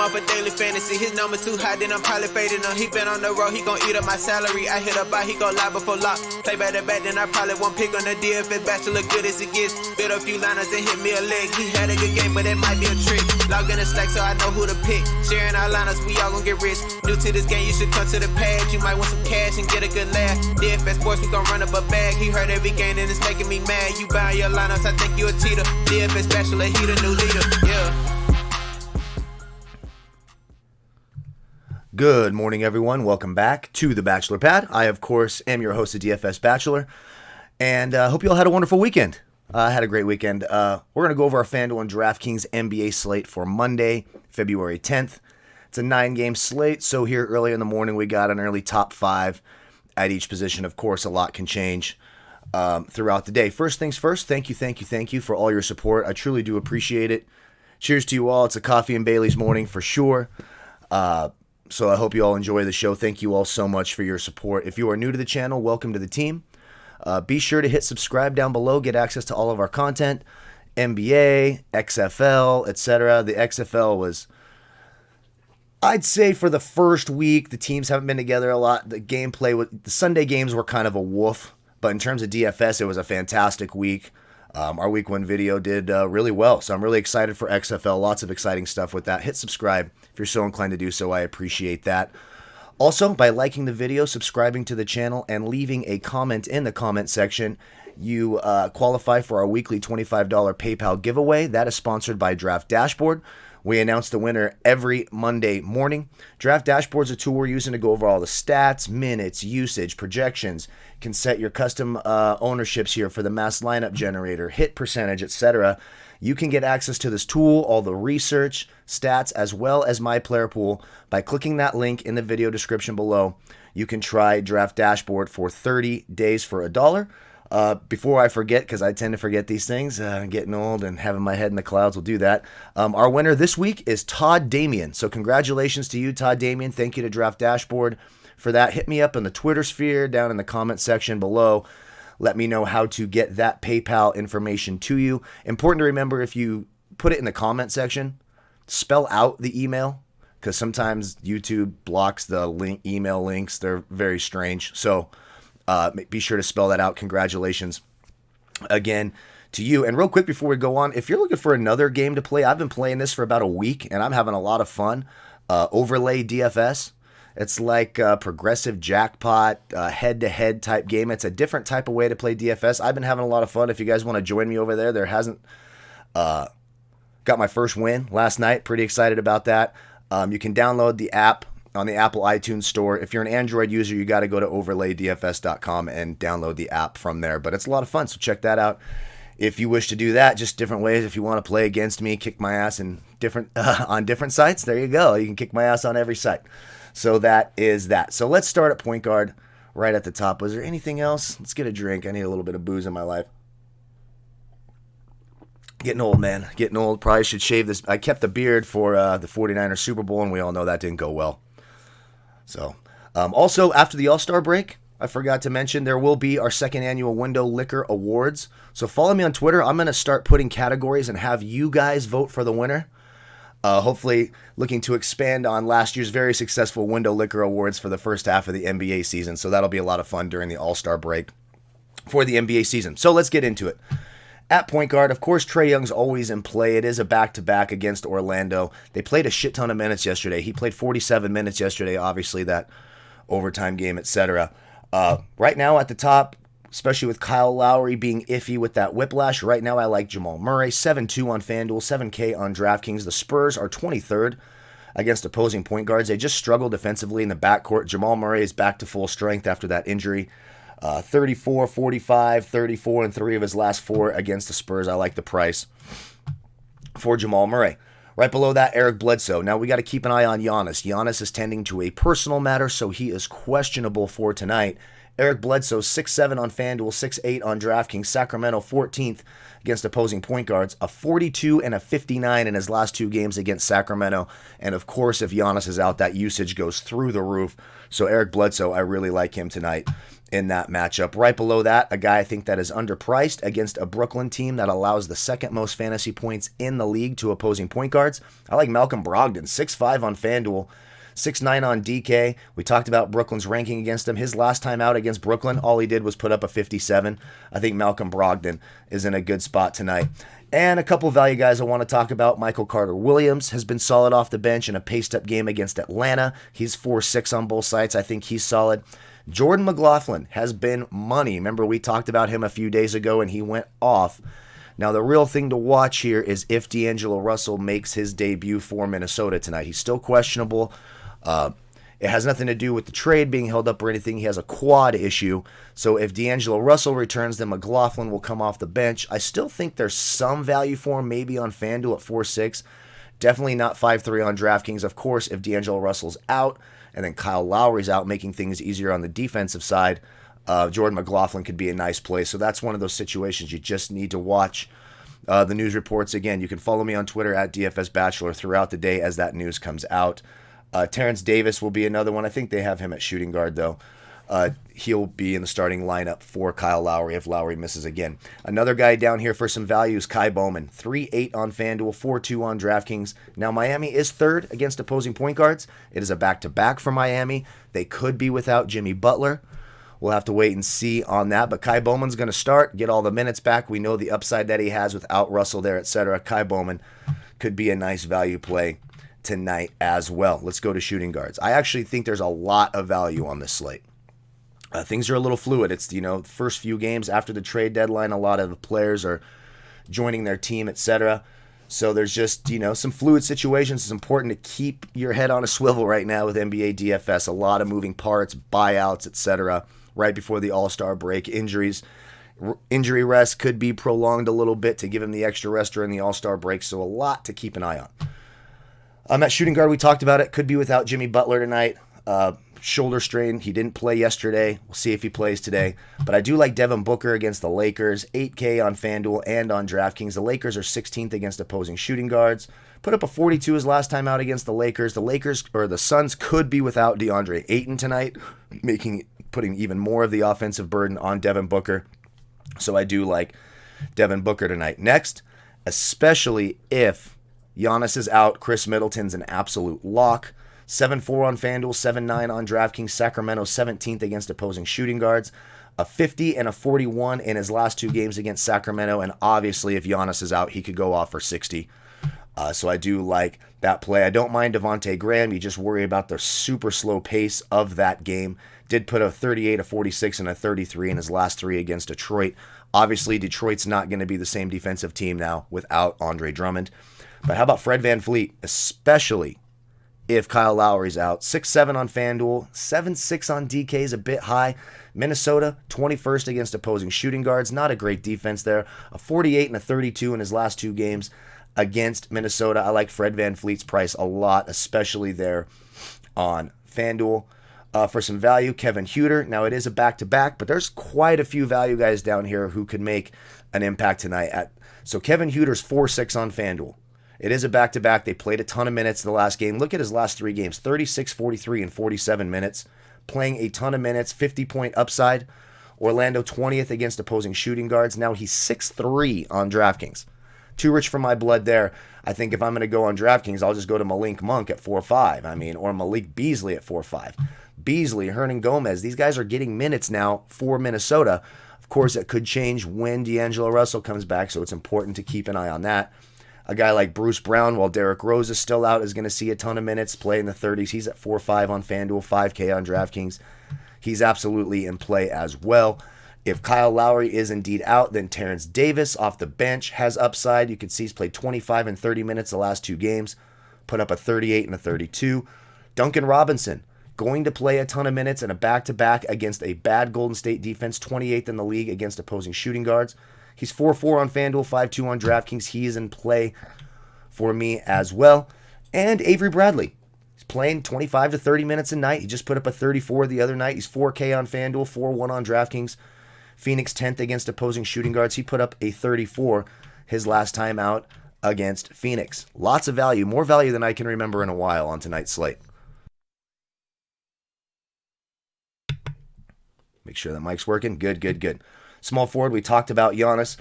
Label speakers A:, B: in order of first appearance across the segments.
A: off a daily fantasy. His numbers too high, then I'm probably fading him. He been on the road, he gon' eat up my salary. I hit up by, he gon' lie before lock. Play back to back, then I probably won't pick on the DFS bachelor, good as it gets. Build a few liners and hit me a leg. He had a good game, but it might be a trick. Log in the Slack so I know who to pick. Sharing our liners, we all gon' get rich. New to this game, you should come to the pad. You might want some cash and get a good laugh. DFS sports, we gon' run up a bag. He heard every game and it's making me mad. You buying your lineups, I think you a cheater. DFS bachelor, he the new leader. Yeah.
B: Good morning, everyone. Welcome back to the Bachelor Pad. I, of course, am your host of DFS Bachelor, and hope you all had a wonderful weekend. I had a great weekend. We're going to go over our Fanduel and Draftkings NBA slate for Monday, February 10th. It's a 9-game slate, so here early in the morning we got an early top 5 at each position. Of course, a lot can change throughout the day. First things first, thank you for all your support. I truly do appreciate it. Cheers to you all. It's a coffee and Bailey's morning for sure. So I hope you all enjoy the show. Thank you all so much for your support. If you are new to the channel, welcome to the team. Be sure to hit subscribe down below. Get access to all of our content. NBA, XFL, etc. The XFL was, I'd say for the first week, the teams haven't been together a lot. The gameplay, the Sunday games were kind of a woof. But in terms of DFS, it was a fantastic week. Our week 1 video did really well. So I'm really excited for XFL. Lots of exciting stuff with that. Hit subscribe if you're so inclined to do so. I appreciate that. Also, by liking the video, subscribing to the channel, and leaving a comment in the comment section, you qualify for our weekly $25 PayPal giveaway. That is sponsored by Draft Dashboard. We announce the winner every Monday morning. Draft Dashboard is a tool we're using to go over all the stats, minutes, usage, projections. You can set your custom ownerships here for the mass lineup generator, hit percentage, etc. You can get access to this tool, all the research, stats, as well as my player pool by clicking that link in the video description below. You can try Draft Dashboard for 30 days for $1. Before I forget, because I tend to forget these things, getting old and having my head in the clouds will do that. Our winner this week is Todd Damien. So congratulations to you, Todd Damien. Thank you to Draft Dashboard for that. Hit me up in the Twitter sphere down in the comment section below. Let me know how to get that PayPal information to you. Important to remember, if you put it in the comment section, spell out the email, because sometimes YouTube blocks the email links. They're very strange. So be sure to spell that out. Congratulations again to you. And real quick before we go on, if you're looking for another game to play, I've been playing this for about a week and I'm having a lot of fun. Overlay DFS. It's like a progressive jackpot, head-to-head type game. It's a different type of way to play DFS. I've been having a lot of fun. If you guys want to join me over there, hasn't got my first win last night. Pretty excited about that. You can download the app on the Apple iTunes store. If you're an Android user, you got to go to overlaydfs.com and download the app from there. But it's a lot of fun, so check that out. If you wish to do that, just different ways. If you want to play against me, kick my ass in on different sites, there you go. You can kick my ass on every site. So that is that. So let's start at point guard right at the top. Was there anything else? Let's get a drink. I need a little bit of booze in my life. Getting old, man. Getting old. Probably should shave this. I kept the beard for the 49ers Super Bowl, and we all know that didn't go well. So, also, after the All-Star break, I forgot to mention, there will be our second annual Window Liquor Awards. So follow me on Twitter. I'm going to start putting categories and have you guys vote for the winner. Hopefully looking to expand on last year's very successful Window Liquor Awards for the first half of the NBA season. So that'll be a lot of fun during the All-Star break for the NBA season. So let's get into it. At point guard, of course, Trae Young's always in play. It is a back-to-back against Orlando. They played a shit ton of minutes yesterday. He played 47 minutes yesterday, obviously that overtime game, etc. Right now at the top, especially with Kyle Lowry being iffy with that whiplash, right now I like Jamal Murray, 7-2 on Fanduel, 7K on Draftkings. The Spurs are 23rd against opposing point guards. They just struggle defensively in the backcourt. Jamal Murray is back to full strength after that injury. 34, 45, 34, and 3 of his last 4 against the Spurs. I like the price for Jamal Murray. Right below that, Eric Bledsoe. Now, we got to keep an eye on Giannis. Giannis is tending to a personal matter, so he is questionable for tonight. Eric Bledsoe, 6'7 on Fanduel, 6'8 on DraftKings. Sacramento, 14th against opposing point guards. A 42 and a 59 in his last 2 games against Sacramento. And, of course, if Giannis is out, that usage goes through the roof. So, Eric Bledsoe, I really like him tonight in that matchup. Right below that, a guy I think that is underpriced against a Brooklyn team that allows the second most fantasy points in the league to opposing point guards. I like Malcolm Brogdon, 6'5" on FanDuel, 6'9" on DK. We talked about Brooklyn's ranking against him. His last time out against Brooklyn, all he did was put up a 57. I think Malcolm Brogdon is in a good spot tonight. And a couple value guys I want to talk about. Michael Carter-Williams has been solid off the bench in a paced-up game against Atlanta. He's 4-6 on both sides. I think he's solid. Jordan McLaughlin has been money. Remember, we talked about him a few days ago, and he went off. Now, the real thing to watch here is if D'Angelo Russell makes his debut for Minnesota tonight. He's still questionable. It has nothing to do with the trade being held up or anything. He has a quad issue. So if D'Angelo Russell returns, then McLaughlin will come off the bench. I still think there's some value for him, maybe on FanDuel at 4-6. Definitely not 5-3 on DraftKings. Of course, if D'Angelo Russell's out and then Kyle Lowry's out, making things easier on the defensive side, Jordan McLaughlin could be a nice play. So that's one of those situations you just need to watch the news reports. Again, you can follow me on Twitter at DFS Bachelor throughout the day as that news comes out. Terrence Davis will be another one. I think they have him at shooting guard, though. He'll be in the starting lineup for Kyle Lowry if Lowry misses again. Another guy down here for some value is Kai Bowman. 3-8 on FanDuel, 4-2 on DraftKings. Now, Miami is third against opposing point guards. It is a back-to-back for Miami. They could be without Jimmy Butler. We'll have to wait and see on that. But Kai Bowman's going to start, get all the minutes back. We know the upside that he has without Russell there, etc. Kai Bowman could be a nice value play tonight as well. Let's go to shooting guards. I actually think there's a lot of value on this slate. Things are a little fluid. It's, first few games after the trade deadline, a lot of the players are joining their team, etc. So there's just, some fluid situations. It's important to keep your head on a swivel right now with NBA DFS. A lot of moving parts, buyouts, etc. right before the All-Star break. Injury rest could be prolonged a little bit to give him the extra rest during the All-Star break. So a lot to keep an eye on. At shooting guard, we talked about it. Could be without Jimmy Butler tonight. Shoulder strain. He didn't play yesterday. We'll see if he plays today. But I do like Devin Booker against the Lakers. 8K on FanDuel and on DraftKings. The Lakers are 16th against opposing shooting guards. Put up a 42 his last time out against the Lakers. The Suns could be without DeAndre Ayton tonight, putting even more of the offensive burden on Devin Booker. So I do like Devin Booker tonight. Next, especially if Giannis is out, Chris Middleton's an absolute lock. 7-4 on FanDuel, 7-9 on DraftKings. Sacramento 17th against opposing shooting guards. A 50 and a 41 in his last two games against Sacramento. And obviously, if Giannis is out, he could go off for 60. So I do like that play. I don't mind Devontae Graham. You just worry about the super slow pace of that game. Did put a 38, a 46, and a 33 in his last three against Detroit. Obviously, Detroit's not going to be the same defensive team now without Andre Drummond. But how about Fred VanVleet, especially if Kyle Lowry's out? 6-7 on FanDuel, 7-6 on DK is a bit high. Minnesota, 21st against opposing shooting guards. Not a great defense there. A 48 and a 32 in his last two games against Minnesota. I like Fred VanVleet's price a lot, especially there on FanDuel. For some value, Kevin Huerter. Now, it is a back-to-back, but there's quite a few value guys down here who could make an impact tonight. So Kevin Huerter's 4-6 on FanDuel. It is a back-to-back. They played a ton of minutes in the last game. Look at his last three games, 36, 43, and 47 minutes. Playing a ton of minutes, 50-point upside. Orlando 20th against opposing shooting guards. Now he's 6-3 on DraftKings. Too rich for my blood there. I think if I'm going to go on DraftKings, I'll just go to Malik Monk at 4-5. Or Malik Beasley at 4-5. Beasley, Hernan Gomez, these guys are getting minutes now for Minnesota. Of course, it could change when D'Angelo Russell comes back, so it's important to keep an eye on that. A guy like Bruce Brown, while Derrick Rose is still out, is going to see a ton of minutes, play in the 30s. He's at 4-5 on FanDuel, 5K on DraftKings. He's absolutely in play as well. If Kyle Lowry is indeed out, then Terrence Davis off the bench has upside. You can see he's played 25 and 30 minutes the last two games, put up a 38 and a 32. Duncan Robinson, going to play a ton of minutes in a back-to-back against a bad Golden State defense, 28th in the league against opposing shooting guards. He's 4-4 on FanDuel, 5-2 on DraftKings. He is in play for me as well. And Avery Bradley. He's playing 25 to 30 minutes a night. He just put up a 34 the other night. He's 4K on FanDuel, 4-1 on DraftKings. Phoenix 10th against opposing shooting guards. He put up a 34 his last time out against Phoenix. Lots of value, more value than I can remember in a while on tonight's slate. Make sure that mic's working. Good. Small forward, we talked about Giannis.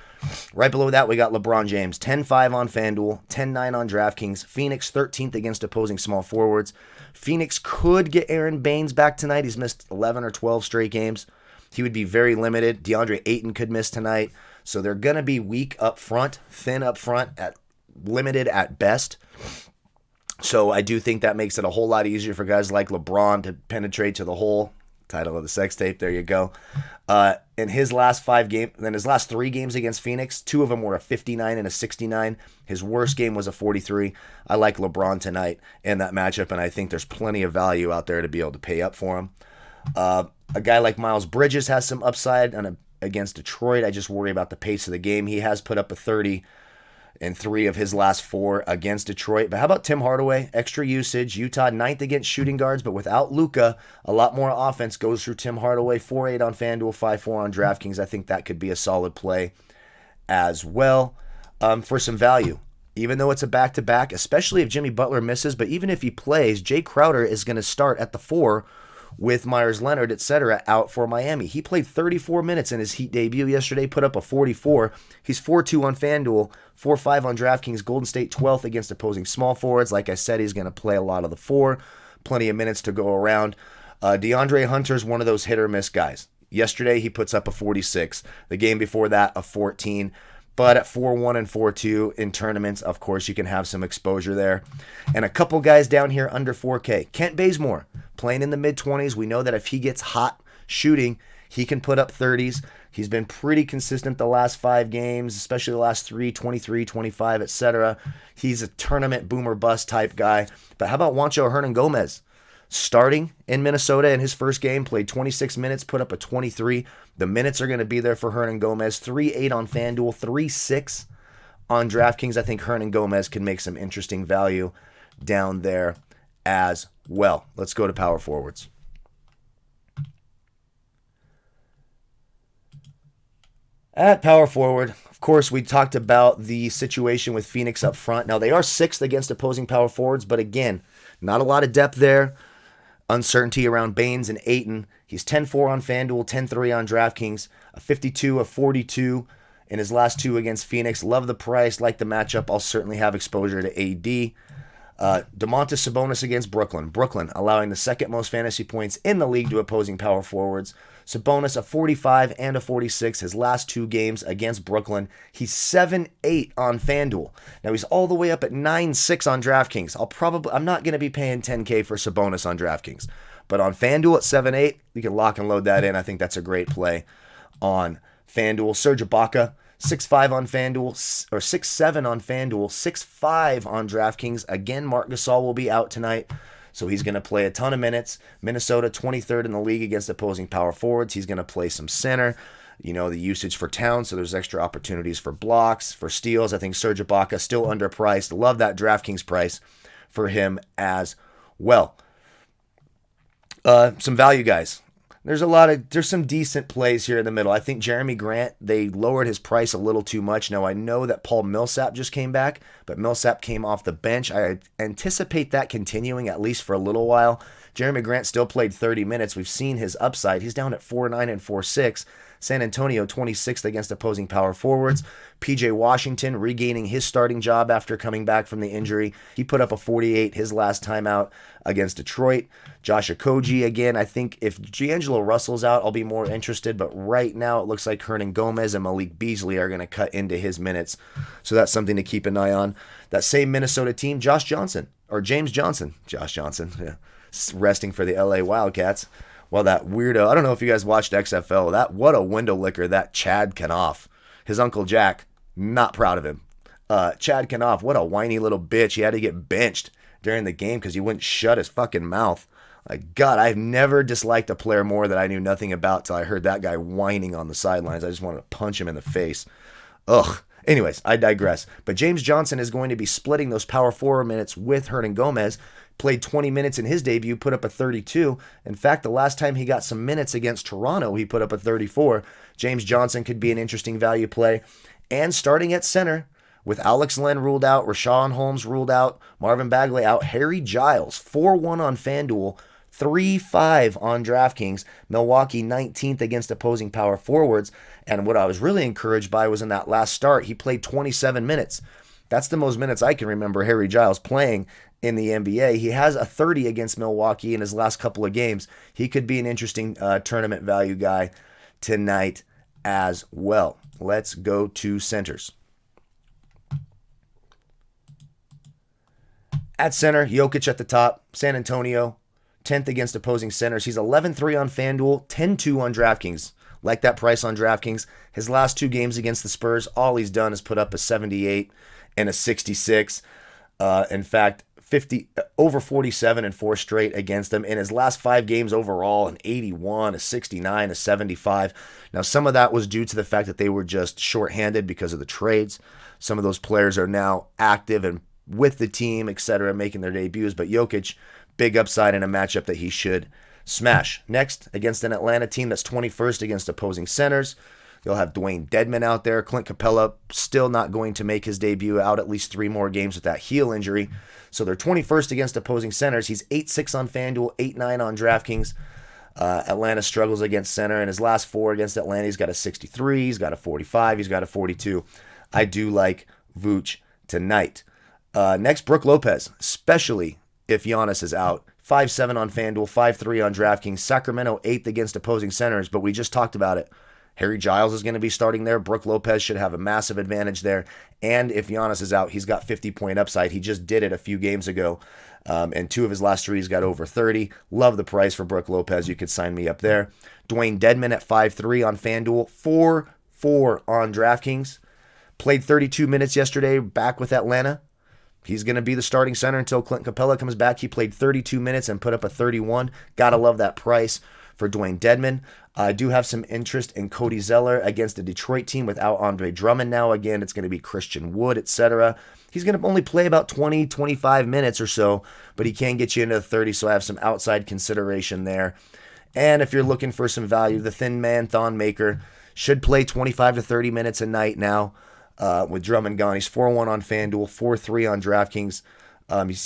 B: Right below that, we got LeBron James. 10-5 on Fanduel, 10-9 on DraftKings. Phoenix 13th against opposing small forwards. Phoenix could get Aaron Baines back tonight. He's missed 11 or 12 straight games. He would be very limited. DeAndre Ayton could miss tonight. So they're going to be weak up front, thin up front, limited at best. So I do think that makes it a whole lot easier for guys like LeBron to penetrate to the hole. Title of the sex tape, there you go. In his last 5 games, then his last 3 games against Phoenix, 2 of them were a 59 and a 69. His worst game was a 43. I like LeBron tonight in that matchup, and I think there's plenty of value out there to be able to pay up for him. A guy like Miles Bridges has some upside against Detroit. I just worry about the pace of the game. He has put up a 30 in 3 of his last 4 against Detroit. But how about Tim Hardaway? Extra usage. Utah 9th against shooting guards, but without Luka, a lot more offense goes through Tim Hardaway. 4-8 on FanDuel, 5-4 on DraftKings. I think that could be a solid play as well for some value. Even though it's a back-to-back, especially if Jimmy Butler misses, but even if he plays, Jay Crowder is going to start at the 4 with Myers Leonard, etc., out for Miami. He played 34 minutes in his Heat debut yesterday, put up a 44. He's 4-2 on FanDuel, 4-5 on DraftKings. Golden State 12th against opposing small forwards. Like I said, he's going to play a lot of the 4. Plenty of minutes to go around. DeAndre Hunter's one of those hit-or-miss guys. Yesterday, he puts up a 46. The game before that, a 14. But at 4-1 and 4-2 in tournaments, of course, you can have some exposure there. And a couple guys down here under 4K. Kent Bazemore, playing in the mid-20s. We know that if he gets hot shooting, he can put up 30s. He's been pretty consistent the last 5 games, especially the last 3, 23, 25, etc. He's a tournament boomer bust type guy. But how about Juancho Hernangomez? Starting in Minnesota in his first game, played 26 minutes, put up a 23. The minutes are going to be there for Hernangomez. 3-8 on FanDuel, 3-6 on DraftKings. I think Hernangomez can make some interesting value down there as well. Let's go to power forwards. At power forward, of course, we talked about the situation with Phoenix up front. Now, they are 6th against opposing power forwards, but again, not a lot of depth there. Uncertainty around Baines and Ayton. He's 10-4 on FanDuel, 10-3 on DraftKings, a 52, a 42 in his last 2 against Phoenix. Love the price, like the matchup. I'll certainly have exposure to AD. Domantas Sabonis against Brooklyn. Brooklyn allowing the 2nd most fantasy points in the league to opposing power forwards. Sabonis a 45 and a 46 his last 2 games against Brooklyn. He's 7-8 on FanDuel. Now he's all the way up at 9-6 on DraftKings. I'm not going to be paying $10K for Sabonis on DraftKings. But on FanDuel at 7-8, you can lock and load that in. I think that's a great play on FanDuel. Serge Ibaka, 6-5 on FanDuel, or 6-7 on FanDuel, 6-5 on DraftKings. Again, Marc Gasol will be out tonight, so he's going to play a ton of minutes. Minnesota, 23rd in the league against opposing power forwards. He's going to play some center. You know, the usage for Towns, so there's extra opportunities for blocks, for steals. I think Serge Ibaka still underpriced. Love that DraftKings price for him as well. Some value guys. There's some decent plays here in the middle. I think Jeremy Grant, they lowered his price a little too much. Now, I know that Paul Millsap just came back, but Millsap came off the bench. I anticipate that continuing at least for a little while. Jeremy Grant still played 30 minutes. We've seen his upside. He's down at 4-9 and 4-6. San Antonio 26th against opposing power forwards. PJ Washington regaining his starting job after coming back from the injury. He put up a 48 his last time out against Detroit. Josh Okogie again. I think if D'Angelo Russell's out, I'll be more interested. But right now it looks like Hernangomez and Malik Beasley are going to cut into his minutes. So that's something to keep an eye on. That same Minnesota team, James Johnson, yeah, resting for the LA Wildcats. Well, that weirdo, I don't know if you guys watched XFL, what a window licker that Chad Kanoff. His Uncle Jack, not proud of him. Chad Kanoff, what a whiny little bitch. He had to get benched during the game because he wouldn't shut his fucking mouth. Like, God, I've never disliked a player more that I knew nothing about till I heard that guy whining on the sidelines. I just wanted to punch him in the face. Ugh. Anyways, I digress. But James Johnson is going to be splitting those power forward minutes with Hernangomez. Played 20 minutes in his debut, put up a 32. In fact, the last time he got some minutes against Toronto, he put up a 34. James Johnson could be an interesting value play. And starting at center, with Alex Len ruled out, Rashawn Holmes ruled out, Marvin Bagley out, Harry Giles, 4-1 on FanDuel, 3-5 on DraftKings. Milwaukee 19th against opposing power forwards. And what I was really encouraged by was in that last start, he played 27 minutes. That's the most minutes I can remember Harry Giles playing in the NBA. He has a 30 against Milwaukee in his last couple of games. He could be an interesting tournament value guy tonight as well. Let's go to centers. At center, Jokic at the top. San Antonio, 10th against opposing centers. He's 11-3 on Fanduel, 10-2 on DraftKings. Like that price on DraftKings. His last 2 games against the Spurs, all he's done is put up a 78 and a 66. In fact, over 47 and 4 straight against them. In his last 5 games overall, an 81, a 69, a 75. Now, some of that was due to the fact that they were just shorthanded because of the trades. Some of those players are now active and with the team, etc., making their debuts. But Jokic, big upside in a matchup that he should smash. Next, against an Atlanta team that's 21st against opposing centers, you'll have Dwayne Dedmon out there. Clint Capella still not going to make his debut, out at least 3 more games with that heel injury. So they're 21st against opposing centers. He's 8-6 on FanDuel, 8-9 on DraftKings. Atlanta struggles against center. In his last 4 against Atlanta, he's got a 63, he's got a 45, he's got a 42. I do like Vooch tonight. Next, Brook Lopez, especially if Giannis is out. 5-7 on FanDuel, 5-3 on DraftKings. Sacramento 8th against opposing centers, but we just talked about it. Harry Giles is going to be starting there. Brook Lopez should have a massive advantage there. And if Giannis is out, he's got 50-point upside. He just did it a few games ago. And 2 of his last 3, he's got over 30. Love the price for Brook Lopez. You could sign me up there. Dwayne Dedmon at 5-3 on FanDuel, 4-4 on DraftKings. Played 32 minutes yesterday back with Atlanta. He's going to be the starting center until Clint Capella comes back. He played 32 minutes and put up a 31. Gotta love that price for Dwayne Dedmon. I do have some interest in Cody Zeller against the Detroit team without Andre Drummond now. Again, it's going to be Christian Wood, etc. He's going to only play about 20, 25 minutes or so, but he can get you into the 30, so I have some outside consideration there. And if you're looking for some value, the thin man, Thon Maker, should play 25 to 30 minutes a night now. With Drummond gone, he's 4-1 on FanDuel, 4-3 on DraftKings.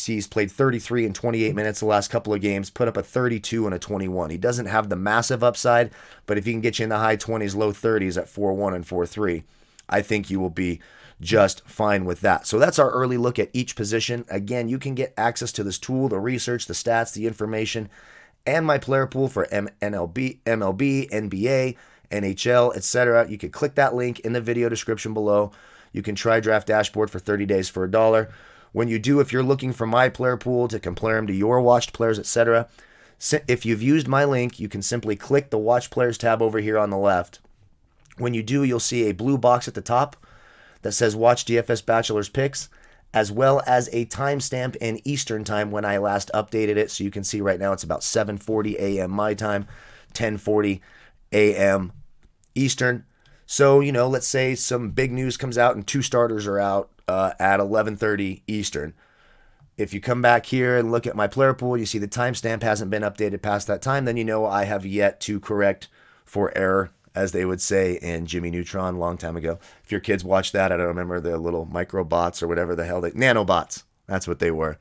B: He's played 33 and 28 minutes the last couple of games, put up a 32 and a 21. He doesn't have the massive upside, but if he can get you in the high 20s, low 30s at 4-1 and 4-3, I think you will be just fine with that. So that's our early look at each position. Again, you can get access to this tool, the research, the stats, the information, and my player pool for MLB, NBA, NHL, etc. You can click that link in the video description below. You can try Draft Dashboard for 30 days for $1. When you do, if you're looking for my player pool to compare them to your watched players, etc., if you've used my link, you can simply click the Watch Players tab over here on the left. When you do, you'll see a blue box at the top that says Watch DFS Bachelor's Picks, as well as a timestamp in Eastern time when I last updated it. So you can see right now it's about 7:40 a.m. my time, 10:40 a.m. Eastern. So, let's say some big news comes out and 2 starters are out at 11:30 Eastern. If you come back here and look at my player pool, you see the timestamp hasn't been updated past that time, then I have yet to correct for error, as they would say in Jimmy Neutron a long time ago. If your kids watch that, I don't remember the little microbots or whatever the hell nanobots. That's what they were.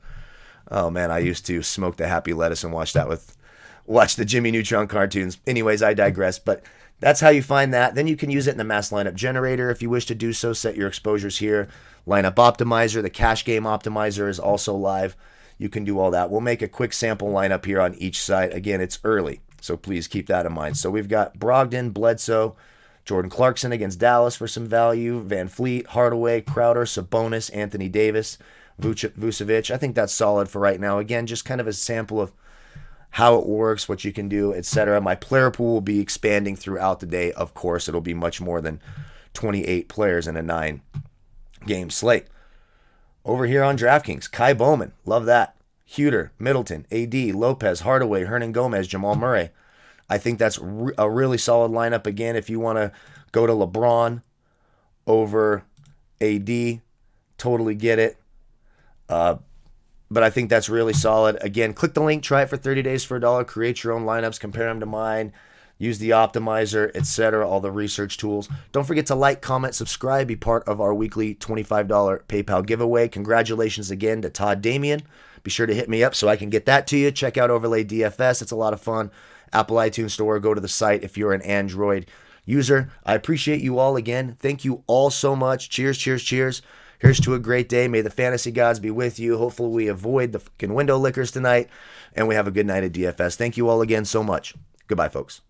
B: Oh man, I used to smoke the happy lettuce and watch the Jimmy Neutron cartoons. Anyways, I digress, but that's how you find that. Then you can use it in the mass lineup generator if you wish to do so. Set your exposures here. Lineup optimizer, the cash game optimizer is also live. You can do all that. We'll make a quick sample lineup here on each site. Again, it's early, so please keep that in mind. So we've got Brogdon, Bledsoe, Jordan Clarkson against Dallas for some value, Van Fleet, Hardaway, Crowder, Sabonis, Anthony Davis, Vucevic. I think that's solid for right now. Again, just kind of a sample of how it works, what you can do, etc. My player pool will be expanding throughout the day. Of course, it'll be much more than 28 players in a 9-game slate. Over here on DraftKings, Kai Bowman, love that. Huter, Middleton, AD, Lopez, Hardaway, Hernan Gomez, Jamal Murray. I think that's a really solid lineup. Again, if you want to go to LeBron over AD, totally get it. But I think that's really solid. Again, click the link, try it for 30 days for $1, create your own lineups, compare them to mine. Use the optimizer, etc., all the research tools. Don't forget to like, comment, subscribe, be part of our weekly $25 PayPal giveaway. Congratulations again to Todd Damien. Be sure to hit me up so I can get that to you. Check out Overlay DFS. It's a lot of fun. Apple iTunes Store, go to the site if you're an Android user. I appreciate you all again. Thank you all so much. Cheers, cheers, cheers. Here's to a great day. May the fantasy gods be with you. Hopefully we avoid the fucking window lickers tonight, and we have a good night at DFS. Thank you all again so much. Goodbye, folks.